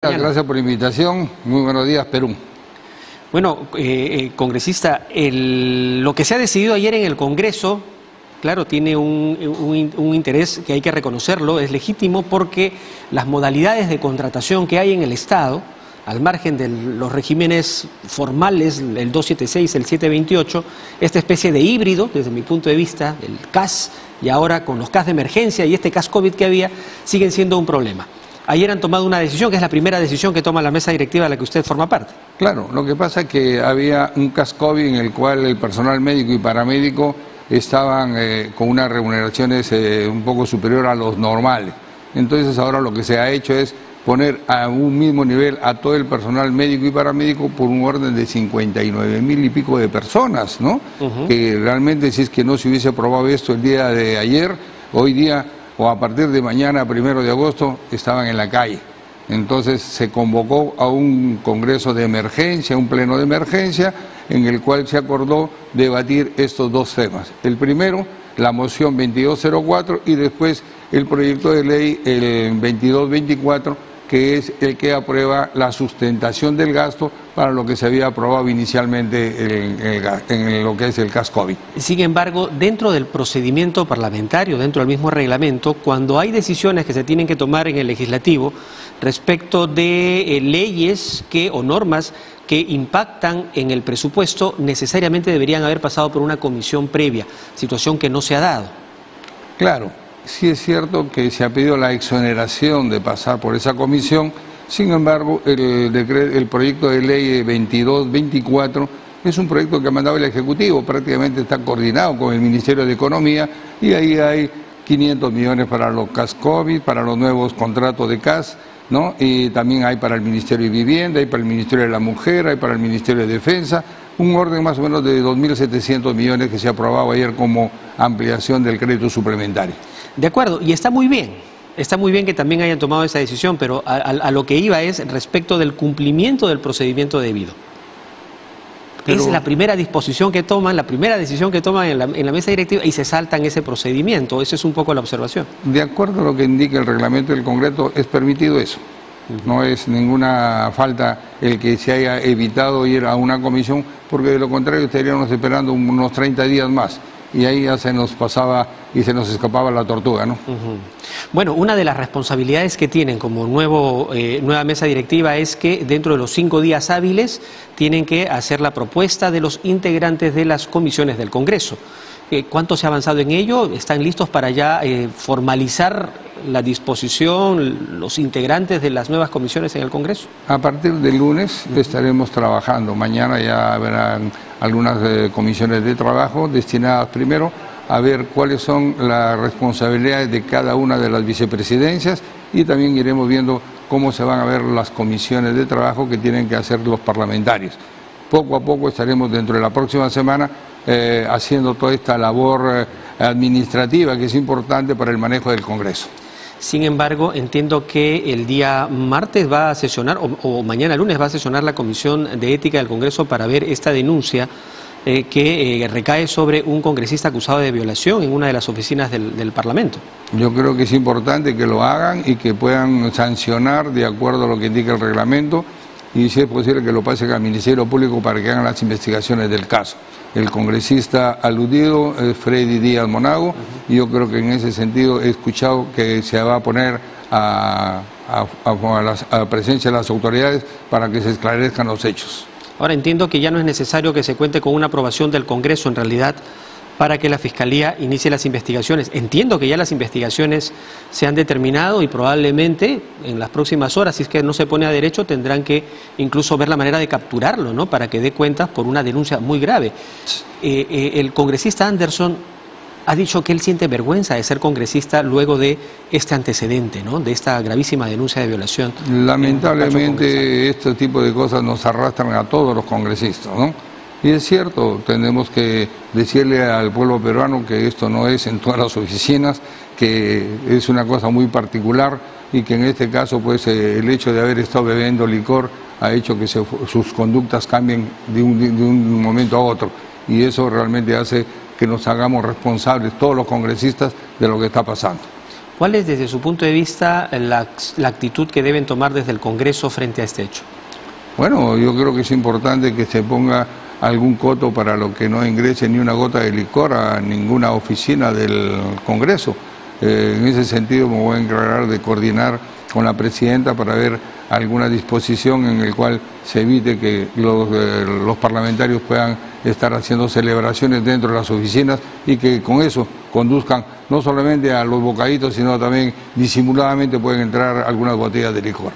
Gracias por la invitación. Muy buenos días, Perú. Bueno, congresista, lo que se ha decidido ayer en el Congreso, claro, tiene un interés que hay que reconocerlo, es legítimo porque las modalidades de contratación que hay en el Estado, al margen de los regímenes formales, el 276, el 728, esta especie de híbrido, desde mi punto de vista, el CAS, y ahora con los CAS de emergencia y este CAS COVID que había, siguen siendo un problema. Ayer han tomado una decisión, que es la primera decisión que toma la mesa directiva de la que usted forma parte. Claro, lo que pasa es que había un CAS COVID en el cual el personal médico y paramédico estaban con unas remuneraciones un poco superior a los normales. Entonces ahora lo que se ha hecho es poner a un mismo nivel a todo el personal médico y paramédico por un orden de 59.000 y pico de personas, ¿no? Que realmente, si es que no se hubiese aprobado esto el día de ayer, hoy día o a partir de mañana, 1 de agosto, estaban en la calle. Entonces se convocó a un congreso de emergencia, un pleno de emergencia, en el cual se acordó debatir estos dos temas. El primero, la moción 2204, y después el proyecto de ley, el 2224, que es el que aprueba la sustentación del gasto para lo que se había aprobado inicialmente en lo que es el CAS COVID. Sin embargo, dentro del procedimiento parlamentario, dentro del mismo reglamento, cuando hay decisiones que se tienen que tomar en el legislativo respecto de leyes o normas que impactan en el presupuesto, necesariamente deberían haber pasado por una comisión previa, situación que no se ha dado. Claro. Sí es cierto que se ha pedido la exoneración de pasar por esa comisión, sin embargo, el proyecto de ley 2224 es un proyecto que ha mandado el Ejecutivo, prácticamente está coordinado con el Ministerio de Economía, y ahí hay 500 millones para los CAS COVID, para los nuevos contratos de CAS, ¿no? Y también hay para el Ministerio de Vivienda, hay para el Ministerio de la Mujer, hay para el Ministerio de Defensa, un orden más o menos de 2.700 millones que se ha aprobado ayer como ampliación del crédito suplementario. De acuerdo, y está muy bien que también hayan tomado esa decisión, pero a lo que iba es respecto del cumplimiento del procedimiento debido. Es la primera disposición que toman, la primera decisión que toman en la mesa directiva y se saltan ese procedimiento. Esa es un poco la observación. De acuerdo a lo que indica el reglamento del Congreso, es permitido eso. No es ninguna falta el que se haya evitado ir a una comisión, porque de lo contrario estaríamos esperando unos 30 días más. Y ahí ya se nos pasaba y se nos escapaba la tortuga, ¿no? Bueno, una de las responsabilidades que tienen como nueva mesa directiva es que dentro de los 5 días hábiles tienen que hacer la propuesta de los integrantes de las comisiones del Congreso. ¿Cuánto se ha avanzado en ello? ¿Están listos para ya formalizar la disposición, los integrantes de las nuevas comisiones en el Congreso? A partir del lunes estaremos trabajando. Mañana ya habrán algunas comisiones de trabajo destinadas primero a ver cuáles son las responsabilidades de cada una de las vicepresidencias, y también iremos viendo cómo se van a ver las comisiones de trabajo que tienen que hacer los parlamentarios. Poco a poco estaremos dentro de la próxima semana haciendo toda esta labor administrativa que es importante para el manejo del Congreso. Sin embargo, entiendo que el día martes va a sesionar, o mañana lunes va a sesionar la Comisión de Ética del Congreso para ver esta denuncia que recae sobre un congresista acusado de violación en una de las oficinas del Parlamento. Yo creo que es importante que lo hagan y que puedan sancionar de acuerdo a lo que indica el reglamento, y si es posible que lo pasen al Ministerio Público para que hagan las investigaciones del caso. El congresista aludido es Freddy Díaz Monago, y yo creo que en ese sentido he escuchado que se va a poner a presencia de las autoridades para que se esclarezcan los hechos. Ahora entiendo que ya no es necesario que se cuente con una aprobación del Congreso en realidad para que la Fiscalía inicie las investigaciones. Entiendo que ya las investigaciones se han determinado y probablemente en las próximas horas, si es que no se pone a derecho, tendrán que incluso ver la manera de capturarlo, ¿no? Para que dé cuentas por una denuncia muy grave. El congresista Anderson ha dicho que él siente vergüenza de ser congresista luego de este antecedente, ¿no? De esta gravísima denuncia de violación. Lamentablemente este tipo de cosas nos arrastran a todos los congresistas, ¿no? Y es cierto, tenemos que decirle al pueblo peruano que esto no es en todas las oficinas, que es una cosa muy particular, y que en este caso pues el hecho de haber estado bebiendo licor ha hecho que sus conductas cambien de un momento a otro, y eso realmente hace que nos hagamos responsables todos los congresistas de lo que está pasando. ¿Cuál es, desde su punto de vista, la actitud que deben tomar desde el Congreso frente a este hecho? Bueno, yo creo que es importante que se ponga algún coto para lo que no ingrese ni una gota de licor a ninguna oficina del Congreso. En ese sentido me voy a encargar de coordinar con la presidenta para ver alguna disposición en el cual se evite que los parlamentarios puedan estar haciendo celebraciones dentro de las oficinas y que con eso conduzcan no solamente a los bocaditos, sino también disimuladamente pueden entrar algunas botellas de licor.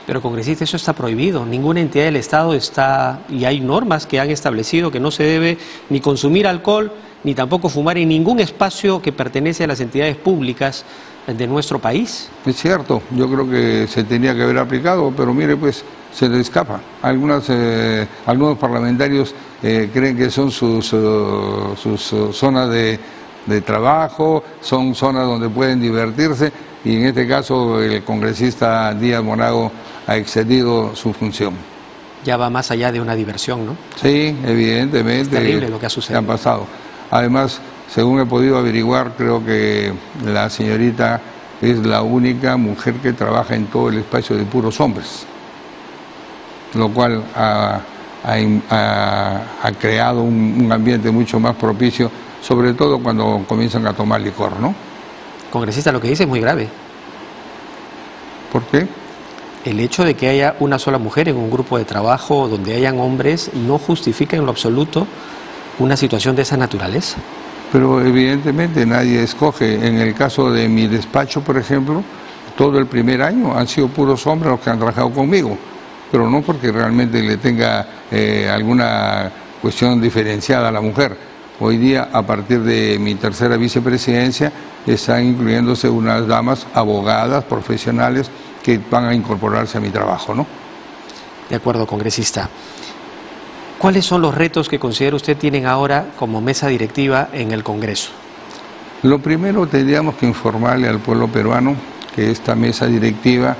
Pero, congresista, eso está prohibido. Ninguna entidad del Estado está, y hay normas que han establecido que no se debe ni consumir alcohol, ni tampoco fumar en ningún espacio que pertenece a las entidades públicas de nuestro país. Es cierto, yo creo que se tenía que haber aplicado, pero mire, pues se le escapa. Algunos parlamentarios creen que son sus zonas de trabajo, son zonas donde pueden divertirse, y en este caso el congresista Díaz Monago ha excedido su función. Ya va más allá de una diversión, ¿no? Sí, evidentemente. Es terrible lo que ha sucedido. Han pasado. Además, según he podido averiguar, creo que la señorita es la única mujer que trabaja en todo el espacio de puros hombres, lo cual ha creado un ambiente mucho más propicio, sobre todo cuando comienzan a tomar licor, ¿no? Congresista, lo que dice es muy grave. ¿Por qué? El hecho de que haya una sola mujer en un grupo de trabajo donde hayan hombres no justifica en lo absoluto una situación de esa naturaleza. Pero evidentemente nadie escoge. En el caso de mi despacho, por ejemplo, todo el primer año han sido puros hombres los que han trabajado conmigo, pero no porque realmente le tenga alguna cuestión diferenciada a la mujer. Hoy día, a partir de mi tercera vicepresidencia, están incluyéndose unas damas abogadas, profesionales, que van a incorporarse a mi trabajo, ¿no? De acuerdo, congresista. ¿Cuáles son los retos que considera usted tienen ahora como mesa directiva en el Congreso? Lo primero, tendríamos que informarle al pueblo peruano que esta mesa directiva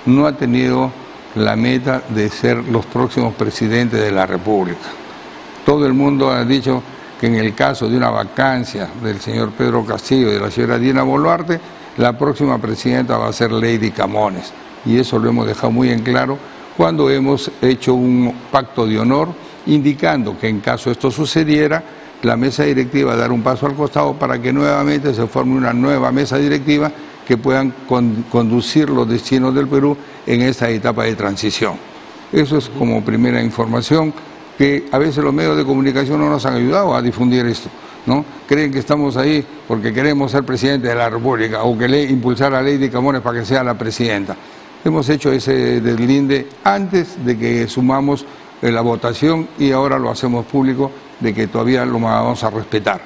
no ha tenido la meta de ser los próximos presidentes de la República. Todo el mundo ha dicho que en el caso de una vacancia del señor Pedro Castillo y de la señora Dina Boluarte, la próxima presidenta va a ser Lady Camones. Y eso lo hemos dejado muy en claro cuando hemos hecho un pacto de honor indicando que en caso esto sucediera, la mesa directiva va a dar un paso al costado para que nuevamente se forme una nueva mesa directiva que puedan conducir los destinos del Perú en esta etapa de transición. Eso es como primera información, que a veces los medios de comunicación no nos han ayudado a difundir esto, ¿no? Creen que estamos ahí porque queremos ser presidente de la República o que impulsar a Lady Camones para que sea la presidenta. Hemos hecho ese deslinde antes de que sumamos la votación y ahora lo hacemos público de que todavía lo vamos a respetar.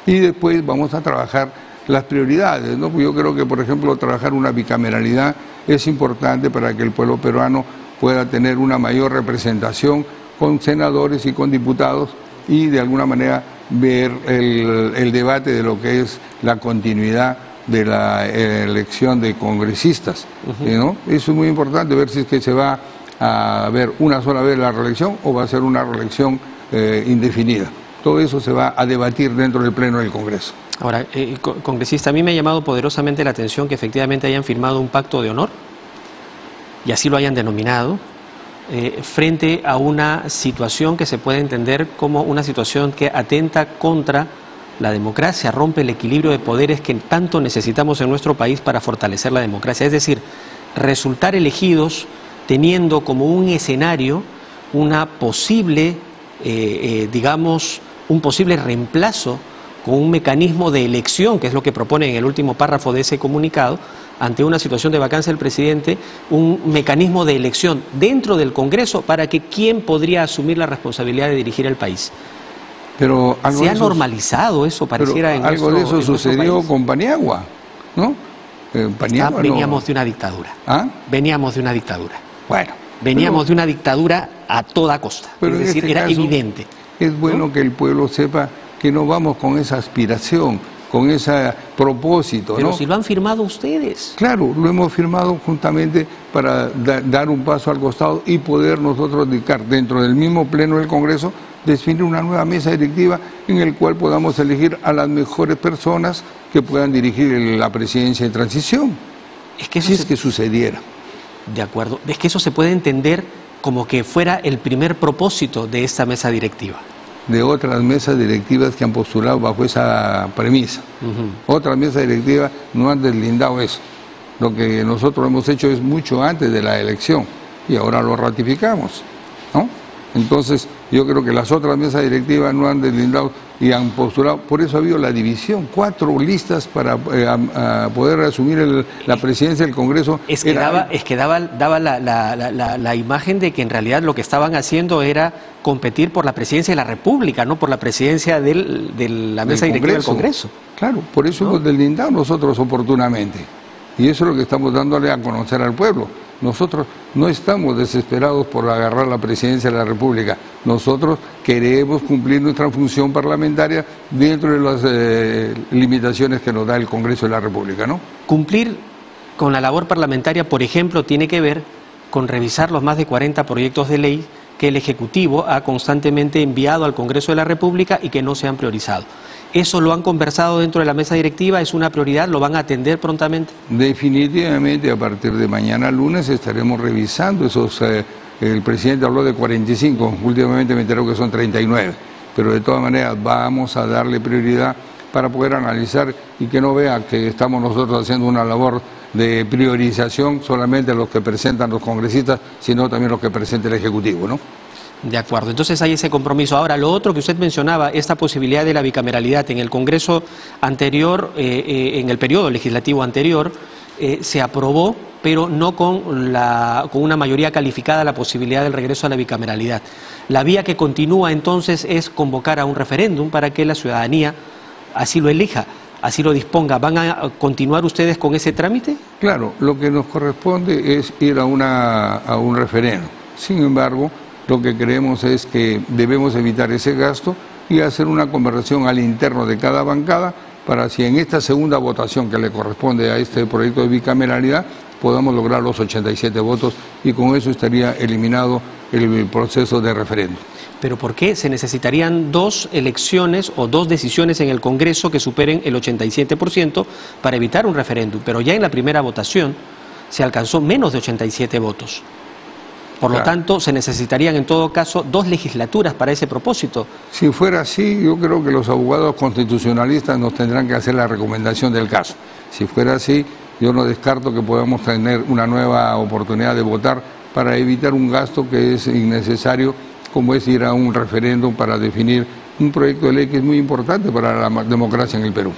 Y después vamos a trabajar las prioridades, ¿no? Yo creo que, por ejemplo, trabajar una bicameralidad es importante para que el pueblo peruano pueda tener una mayor representación con senadores y con diputados y de alguna manera ver el debate de lo que es la continuidad de la elección de congresistas, ¿no? Eso es muy importante, ver si es que se va a ver una sola vez la reelección o va a ser una reelección indefinida. Todo eso se va a debatir dentro del Pleno del Congreso. Ahora, congresista, a mí me ha llamado poderosamente la atención que efectivamente hayan firmado un pacto de honor, y así lo hayan denominado, frente a una situación que se puede entender como una situación que atenta contra la democracia, rompe el equilibrio de poderes que tanto necesitamos en nuestro país para fortalecer la democracia. Es decir, resultar elegidos teniendo como un escenario una posible, digamos, un posible reemplazo con un mecanismo de elección, que es lo que propone en el último párrafo de ese comunicado, ante una situación de vacancia del presidente, un mecanismo de elección dentro del Congreso para que quién podría asumir la responsabilidad de dirigir el país. Pero se ha normalizado eso, pareciera en algo de eso sucedió con Paniagua, ¿no? Paniagua veníamos de una dictadura. ¿Ah? Veníamos de una dictadura. Bueno. Veníamos de una dictadura a toda costa. Pero es decir, era evidente. Es bueno, ¿no?, que el pueblo sepa que no vamos con esa aspiración, con ese propósito, pero ¿no? si lo han firmado ustedes. Claro, lo hemos firmado juntamente para dar un paso al costado y poder nosotros dedicar dentro del mismo Pleno del Congreso definir una nueva mesa directiva en el cual podamos elegir a las mejores personas que puedan dirigir la presidencia de transición. Es que eso si es que sucediera. De acuerdo. Es que eso se puede entender como que fuera el primer propósito de esta mesa directiva. De otras mesas directivas que han postulado bajo esa premisa. Otras mesas directivas no han deslindado eso. Lo que nosotros hemos hecho es mucho antes de la elección y ahora lo ratificamos, ¿no? Entonces, yo creo que las otras mesas directivas no han deslindado y han postulado. Por eso ha habido la división, 4 listas para poder asumir la presidencia del Congreso. Es que daba la imagen de que en realidad lo que estaban haciendo era competir por la presidencia de la República, no por la presidencia de la mesa directiva del Congreso. Claro, por eso hemos deslindado nosotros oportunamente. Y eso es lo que estamos dándole a conocer al pueblo. Nosotros no estamos desesperados por agarrar la presidencia de la República. Nosotros queremos cumplir nuestra función parlamentaria dentro de las limitaciones que nos da el Congreso de la República, ¿no? Cumplir con la labor parlamentaria, por ejemplo, tiene que ver con revisar los más de 40 proyectos de ley que el Ejecutivo ha constantemente enviado al Congreso de la República y que no se han priorizado. ¿Eso lo han conversado dentro de la mesa directiva? ¿Es una prioridad? ¿Lo van a atender prontamente? Definitivamente, a partir de mañana lunes estaremos revisando esos... el presidente habló de 45, últimamente me enteré que son 39, pero de todas maneras vamos a darle prioridad para poder analizar y que no vea que estamos nosotros haciendo una labor de priorización solamente los que presentan los congresistas, sino también los que presenta el Ejecutivo, ¿no? De acuerdo, entonces hay ese compromiso. Ahora, lo otro que usted mencionaba, esta posibilidad de la bicameralidad en el Congreso anterior, en el periodo legislativo anterior, se aprobó, pero no con una mayoría calificada la posibilidad del regreso a la bicameralidad. La vía que continúa entonces es convocar a un referéndum para que la ciudadanía así lo elija, así lo disponga. ¿Van a continuar ustedes con ese trámite? Claro, lo que nos corresponde es ir a un referéndum. Sin embargo, lo que creemos es que debemos evitar ese gasto y hacer una conversación al interno de cada bancada para si en esta segunda votación que le corresponde a este proyecto de bicameralidad podamos lograr los 87 votos y con eso estaría eliminado el proceso de referéndum. ¿Pero por qué? Se necesitarían 2 elecciones o 2 decisiones en el Congreso que superen el 87% para evitar un referéndum, pero ya en la primera votación se alcanzó menos de 87 votos. Por lo tanto, se necesitarían en todo caso 2 legislaturas para ese propósito. Si fuera así, yo creo que los abogados constitucionalistas nos tendrán que hacer la recomendación del caso. Si fuera así, yo no descarto que podamos tener una nueva oportunidad de votar para evitar un gasto que es innecesario, como es ir a un referéndum para definir un proyecto de ley que es muy importante para la democracia en el Perú.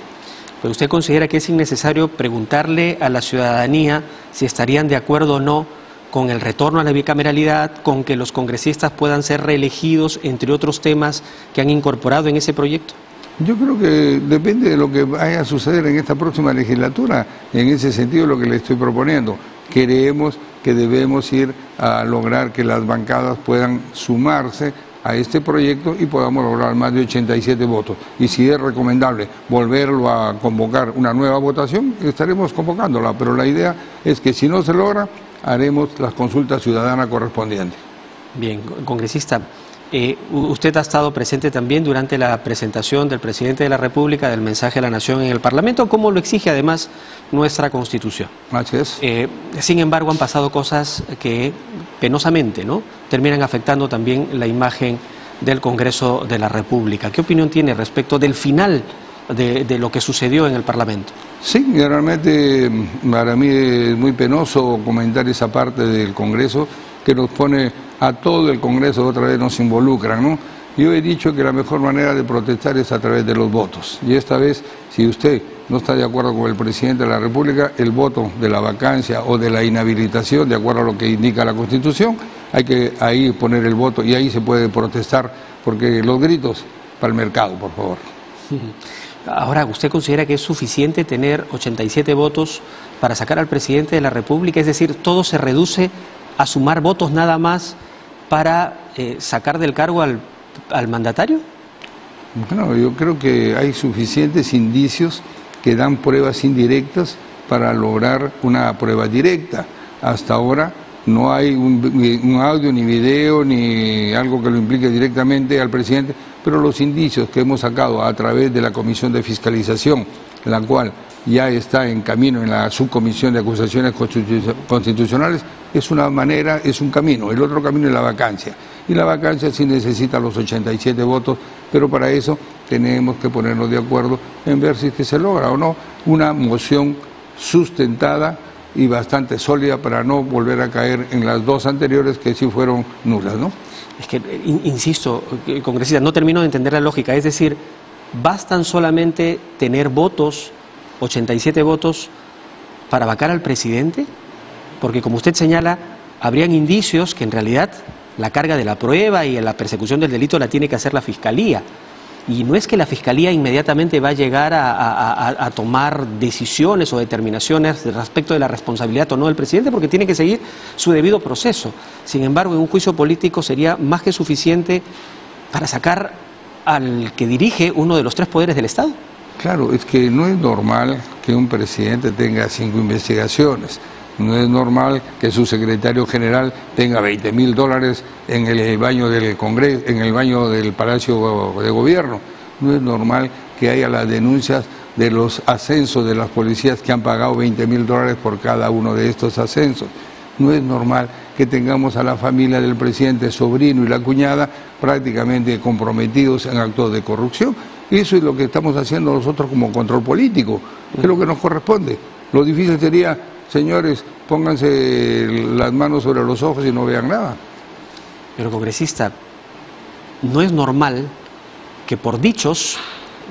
¿Pero usted considera que es innecesario preguntarle a la ciudadanía si estarían de acuerdo o no con el retorno a la bicameralidad, con que los congresistas puedan ser reelegidos, entre otros temas que han incorporado en ese proyecto? Yo creo que depende de lo que vaya a suceder en esta próxima legislatura, en ese sentido lo que le estoy proponiendo. Creemos que debemos ir a lograr que las bancadas puedan sumarse a este proyecto y podamos lograr más de 87 votos. Y si es recomendable volverlo a convocar una nueva votación, estaremos convocándola, pero la idea es que si no se logra, haremos las consultas ciudadanas correspondientes. Bien, congresista, usted ha estado presente también durante la presentación del presidente de la República del mensaje a la Nación en el Parlamento, como lo exige además nuestra Constitución. Así es. Sin embargo, han pasado cosas que penosamente, ¿no?, terminan afectando también la imagen del Congreso de la República. ¿Qué opinión tiene respecto del final de lo que sucedió en el Parlamento? Sí, realmente para mí es muy penoso comentar esa parte del Congreso que nos pone a todo el Congreso, otra vez nos involucran, ¿no? Yo he dicho que la mejor manera de protestar es a través de los votos. Y esta vez, si usted no está de acuerdo con el presidente de la República, el voto de la vacancia o de la inhabilitación, de acuerdo a lo que indica la Constitución, hay que ahí poner el voto y ahí se puede protestar, porque los gritos para el mercado, por favor. Ahora, ¿usted considera que es suficiente tener 87 votos para sacar al presidente de la República? Es decir, ¿todo se reduce a sumar votos nada más para sacar del cargo al mandatario? Bueno, yo creo que hay suficientes indicios que dan pruebas indirectas para lograr una prueba directa. Hasta ahora no hay un audio, ni video, ni algo que lo implique directamente al presidente, pero los indicios que hemos sacado a través de la Comisión de Fiscalización, la cual ya está en camino en la Subcomisión de Acusaciones Constitucionales, es una manera, es un camino. El otro camino es la vacancia. Y la vacancia sí necesita los 87 votos, pero para eso tenemos que ponernos de acuerdo en ver si es que se logra o no una moción sustentada y bastante sólida para no volver a caer en las dos anteriores que sí fueron nulas, ¿no? Es que, insisto, congresista, no termino de entender la lógica. Es decir, ¿bastan solamente tener votos, 87 votos, para vacar al presidente? Porque, como usted señala, habrían indicios que en realidad la carga de la prueba y la persecución del delito la tiene que hacer la Fiscalía. Y no es que la Fiscalía inmediatamente va a llegar a tomar decisiones o determinaciones respecto de la responsabilidad o no del presidente, porque tiene que seguir su debido proceso. Sin embargo, en un juicio político sería más que suficiente para sacar al que dirige uno de los tres poderes del Estado. Claro, es que no es normal que un presidente tenga 5 investigaciones. No es normal que su secretario general tenga $20.000 en el baño del Congreso, en el baño del Palacio de Gobierno. No es normal que haya las denuncias de los ascensos de las policías que han pagado $20.000 por cada uno de estos ascensos. No es normal que tengamos a la familia del presidente, sobrino y la cuñada prácticamente comprometidos en actos de corrupción. Eso es lo que estamos haciendo nosotros como control político, que es lo que nos corresponde. Lo difícil sería, señores, pónganse las manos sobre los ojos y no vean nada. Pero, congresista, no es normal que por dichos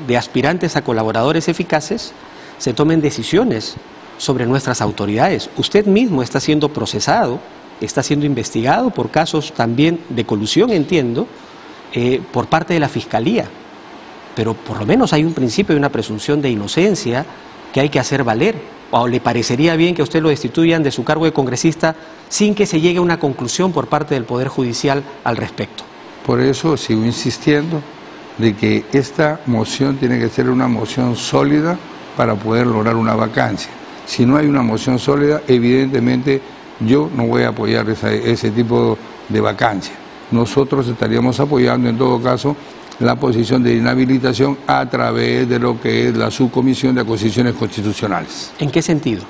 de aspirantes a colaboradores eficaces se tomen decisiones sobre nuestras autoridades. Usted mismo está siendo procesado, está siendo investigado por casos también de colusión, entiendo, por parte de la Fiscalía. Pero por lo menos hay un principio y una presunción de inocencia que hay que hacer valer. ¿O le parecería bien que a usted lo destituyan de su cargo de congresista sin que se llegue a una conclusión por parte del Poder Judicial al respecto? Por eso sigo insistiendo de que esta moción tiene que ser una moción sólida para poder lograr una vacancia. Si no hay una moción sólida, evidentemente yo no voy a apoyar ese tipo de vacancia. Nosotros estaríamos apoyando en todo caso la posición de inhabilitación a través de lo que es la Subcomisión de Acusaciones Constitucionales. ¿En qué sentido?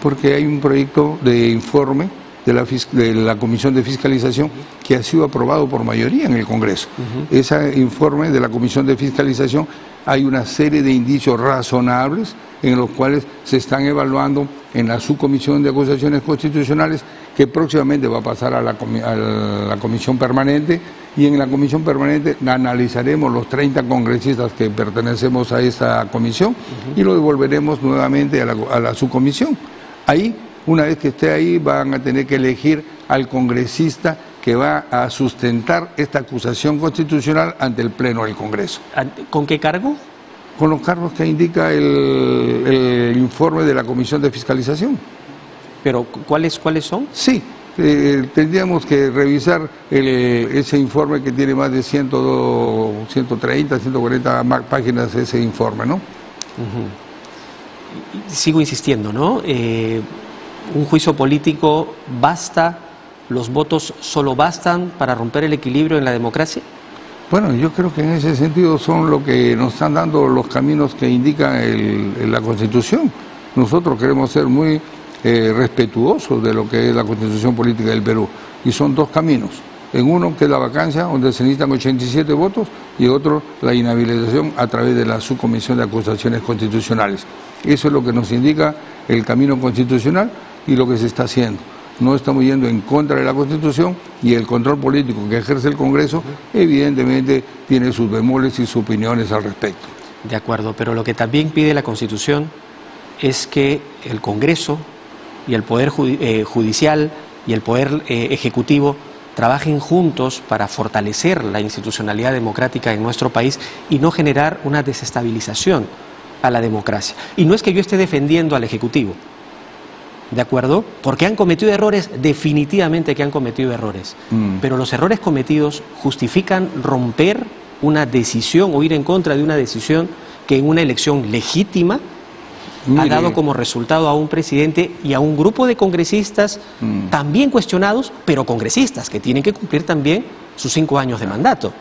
Porque hay un proyecto de informe de la Comisión de Fiscalización que ha sido aprobado por mayoría en el Congreso. Ese informe de la Comisión de Fiscalización hay una serie de indicios razonables en los cuales se están evaluando en la Subcomisión de Acusaciones Constitucionales, que próximamente va a pasar a la Comisión Permanente, y en la Comisión Permanente analizaremos los 30 congresistas que pertenecemos a esta comisión y lo devolveremos nuevamente a la subcomisión. Ahí, una vez que esté ahí, van a tener que elegir al congresista que va a sustentar esta acusación constitucional ante el Pleno del Congreso. ¿Con qué cargo? Con los cargos que indica el informe de la Comisión de Fiscalización. ¿Pero cuáles son? Sí, tendríamos que revisar ese informe que tiene más de 130, 140 páginas ese informe, ¿no? Sigo insistiendo, ¿no? Un juicio político basta, los votos solo bastan para romper el equilibrio en la democracia. Bueno, yo creo que en ese sentido son lo que nos están dando los caminos que indica la Constitución. Nosotros queremos ser muy respetuosos de lo que es la Constitución Política del Perú, y son dos caminos. En uno, que es la vacancia, donde se necesitan 87 votos, y otro, la inhabilitación a través de la Subcomisión de Acusaciones Constitucionales. Eso es lo que nos indica el camino constitucional y lo que se está haciendo. No estamos yendo en contra de la Constitución, y el control político que ejerce el Congreso evidentemente tiene sus bemoles y sus opiniones al respecto. De acuerdo, pero lo que también pide la Constitución es que el Congreso y el Poder Judicial y el Poder Ejecutivo trabajen juntos para fortalecer la institucionalidad democrática en nuestro país y no generar una desestabilización a la democracia. Y no es que yo esté defendiendo al Ejecutivo, ¿de acuerdo? Porque han cometido errores, definitivamente que han cometido errores. Pero los errores cometidos justifican romper una decisión o ir en contra de una decisión que en una elección legítima ha dado como resultado a un presidente y a un grupo de congresistas también cuestionados, pero congresistas que tienen que cumplir también sus 5 años de mandato.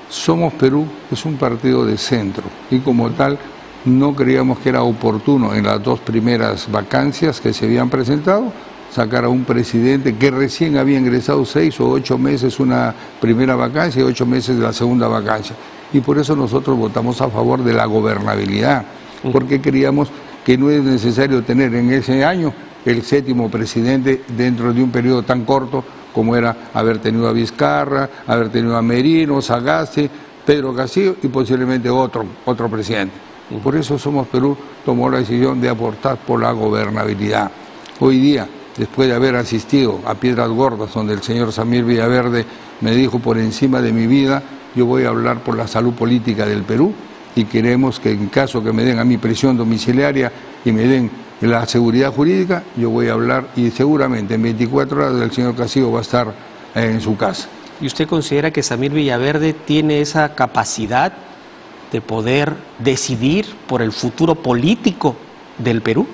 Somos Perú, es un partido de centro y como tal no creíamos que era oportuno en las 2 primeras vacancias que se habían presentado sacar a un presidente que recién había ingresado 6 o 8 meses una primera vacancia y 8 meses de la segunda vacancia. Y por eso nosotros votamos a favor de la gobernabilidad, porque creíamos que no es necesario tener en ese año el 7º presidente dentro de un periodo tan corto como era haber tenido a Vizcarra, haber tenido a Merino, Sagasti, Pedro Castillo y posiblemente otro presidente. Por eso Somos Perú tomó la decisión de aportar por la gobernabilidad. Hoy día, después de haber asistido a Piedras Gordas, donde el señor Samir Villaverde me dijo por encima de mi vida, yo voy a hablar por la salud política del Perú y queremos que en caso que me den a mi prisión domiciliaria y me den la seguridad jurídica, yo voy a hablar y seguramente en 24 horas el señor Castillo va a estar en su casa. ¿Y usted considera que Samir Villaverde tiene esa capacidad de poder decidir por el futuro político del Perú?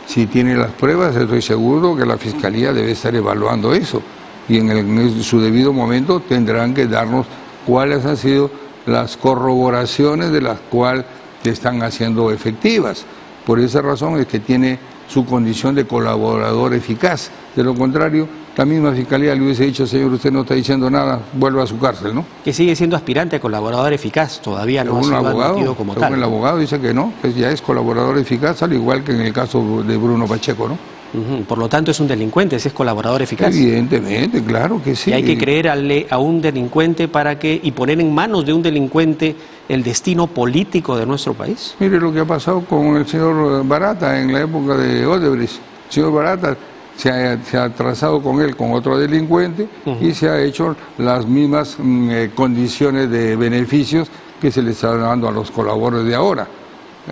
Si tiene las pruebas, estoy seguro que la Fiscalía debe estar evaluando eso y en su debido momento tendrán que darnos cuáles han sido las corroboraciones de las cuales se están haciendo efectivas. Por esa razón es que tiene su condición de colaborador eficaz. De lo contrario, la misma Fiscalía le hubiese dicho, señor, usted no está diciendo nada, vuelva a su cárcel, ¿no? Que sigue siendo aspirante a colaborador eficaz, todavía no ha sido admitido como tal. El abogado dice que no, que ya es colaborador eficaz, al igual que en el caso de Bruno Pacheco, ¿no? Por lo tanto es un delincuente, ese es colaborador eficaz. Evidentemente, claro que sí. Y hay que creer a un delincuente y poner en manos de un delincuente el destino político de nuestro país. Mire lo que ha pasado con el señor Barata en la época de Odebrecht. El señor Barata se ha trazado con él, con otro delincuente, y se ha hecho las mismas condiciones de beneficios que se le están dando a los colaboradores de ahora.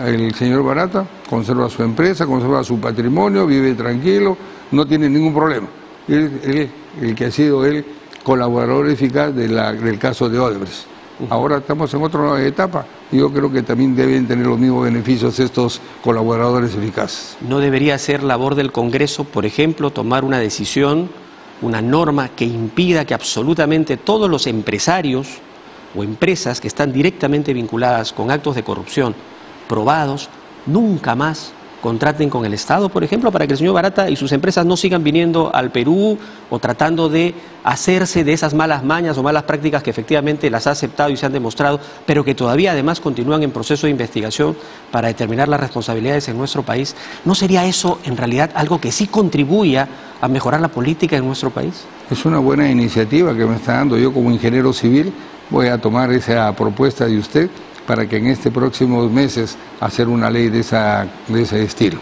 El señor Barata conserva su empresa, conserva su patrimonio, vive tranquilo, no tiene ningún problema. El que ha sido el colaborador eficaz del caso de Odebrecht. Ahora estamos en otra etapa y yo creo que también deben tener los mismos beneficios estos colaboradores eficaces. ¿No debería ser labor del Congreso, por ejemplo, tomar una decisión, una norma que impida que absolutamente todos los empresarios o empresas que están directamente vinculadas con actos de corrupción probados, nunca más contraten con el Estado, por ejemplo, para que el señor Barata y sus empresas no sigan viniendo al Perú o tratando de hacerse de esas malas mañas o malas prácticas que efectivamente las ha aceptado y se han demostrado, pero que todavía además continúan en proceso de investigación para determinar las responsabilidades en nuestro país? ¿No sería eso en realidad algo que sí contribuya a mejorar la política en nuestro país? Es una buena iniciativa que me está dando. Yo como ingeniero civil voy a tomar esa propuesta de usted para que en este próximos meses hacer una ley de ese estilo.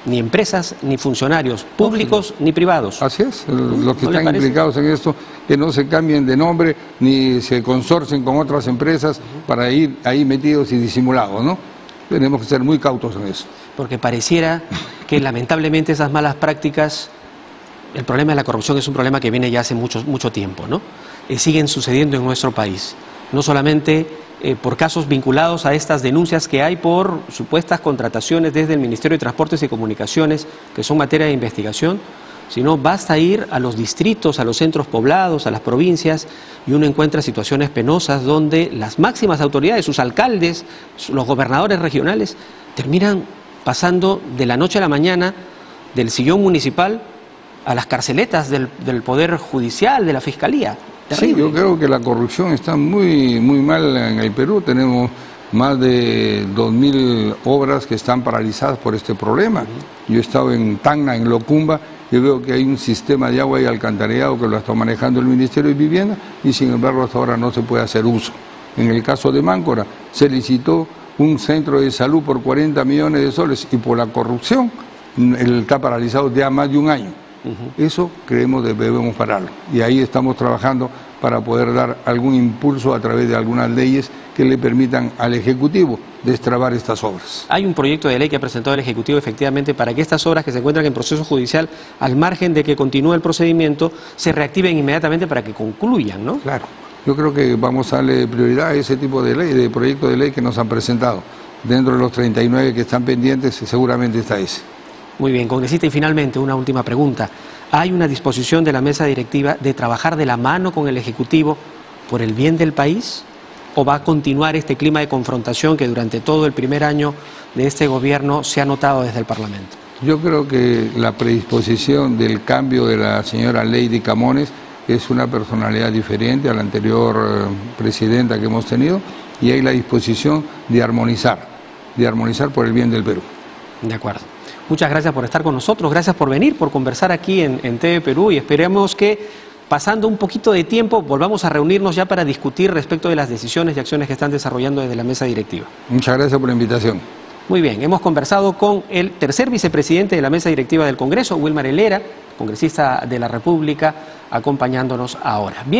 Ni empresas, ni funcionarios, públicos, ni privados. Así es, los que están implicados en esto, que no se cambien de nombre, ni se consorcien con otras empresas para ir ahí metidos y disimulados, ¿no? Tenemos que ser muy cautos en eso. Porque pareciera que lamentablemente esas malas prácticas, el problema de la corrupción es un problema que viene ya hace mucho tiempo, ¿no? Siguen sucediendo en nuestro país, no solamente por casos vinculados a estas denuncias que hay por supuestas contrataciones desde el Ministerio de Transportes y Comunicaciones, que son materia de investigación, sino basta ir a los distritos, a los centros poblados, a las provincias, y uno encuentra situaciones penosas donde las máximas autoridades, sus alcaldes, los gobernadores regionales, terminan pasando de la noche a la mañana del sillón municipal a las carceletas del Poder Judicial, de la Fiscalía. Terrible. Sí, yo creo que la corrupción está muy mal en el Perú. Tenemos más de 2.000 obras que están paralizadas por este problema. Yo he estado en Tacna, en Locumba, y veo que hay un sistema de agua y alcantarillado que lo está manejando el Ministerio de Vivienda y sin embargo hasta ahora no se puede hacer uso. En el caso de Máncora se licitó un centro de salud por 40 millones de soles y por la corrupción él está paralizado ya más de un año. Eso creemos que debemos pararlo y ahí estamos trabajando para poder dar algún impulso a través de algunas leyes que le permitan al Ejecutivo destrabar estas obras. Hay un proyecto de ley que ha presentado el Ejecutivo efectivamente para que estas obras que se encuentran en proceso judicial, al margen de que continúe el procedimiento, se reactiven inmediatamente para que concluyan, ¿no? Claro, yo creo que vamos a darle prioridad a ese tipo de ley, de proyecto de ley que nos han presentado. dentro de los 39 que están pendientes, seguramente está ese. Muy bien, congresista, y finalmente una última pregunta. ¿Hay una disposición de la mesa directiva de trabajar de la mano con el Ejecutivo por el bien del país? ¿O va a continuar este clima de confrontación que durante todo el primer año de este gobierno se ha notado desde el Parlamento? Yo creo que la predisposición del cambio de la señora Lady Camones es una personalidad diferente a la anterior presidenta que hemos tenido, y hay la disposición de armonizar por el bien del Perú. De acuerdo. Muchas gracias por estar con nosotros, gracias por venir, por conversar aquí en TV Perú, y esperemos que pasando un poquito de tiempo volvamos a reunirnos ya para discutir respecto de las decisiones y acciones que están desarrollando desde la mesa directiva. Muchas gracias por la invitación. Muy bien, hemos conversado con el tercer vicepresidente de la mesa directiva del Congreso, Wilmar Helera, congresista de la República, acompañándonos ahora. Bien.